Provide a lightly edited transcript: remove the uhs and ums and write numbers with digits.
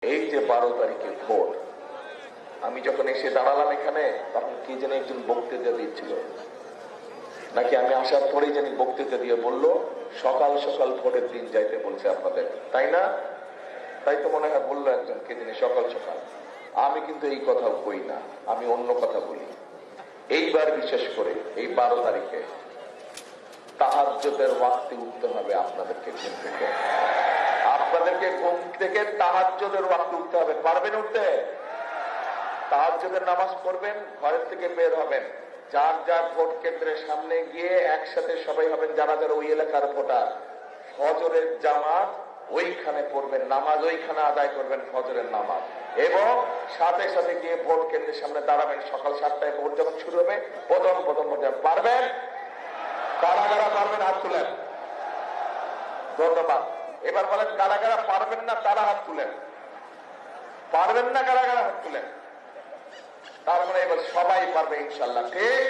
এই যে 12 তারিখে ভোট, আমি যখন এসে দাঁড়ালাম এখানে, তখন কি যেন একজন বক্তৃতা দিচ্ছিল, নাকি আমি আসার পরেই জানি বক্তৃতা দিয়ে বলল সকাল সকাল ভোটের দিন যাইতে বলছে আপনাদের, তাই না? তাই তো মনে হয় বললো একজন কে জানি সকাল সকাল। আমি কিন্তু এই কথা কই না, আমি অন্য কথা বলি। এইবার বিশেষ করে এই 12 তারিখে তাহাজ্জুদের ওয়াক্তে উঠতে হবে আপনাদেরকে ঘুম থেকে। আপনাদেরকে ঘুম থেকে তাহাজ্জুদের ওয়াক্তে উঠতে হবে। পারবেন উঠতে? তাহাজ্জুদের নামাজ পড়বেন, ঘরের থেকে বের হবেন, যার যার ভোট কেন্দ্রের সামনে গিয়ে একসাথে সবাই হবেন, যারা যারা ওই এলাকার ভোটার। ফজরের জামাত ওইখানে পড়বেন, নামাজ ওইখানে আদায় করবেন, ফজরের নামাজ, এবং সাথে সাথে গিয়ে ভোট কেন্দ্রের সামনে দাঁড়াবেন। সকাল 7টায় ভোট যখন শুরু হবে, প্রথম ভোট পারবেন? কারা কারা পারবেন হাত তুলেন। ধন্যবাদ। এবার বলেন কারা কারা পারবেন না, তারা হাত তুলেন। পারবেন না কারা কারা হাত তুলেন। তার মানে এবার সবাই পারবে ইনশাল্লাহ। ঠিক?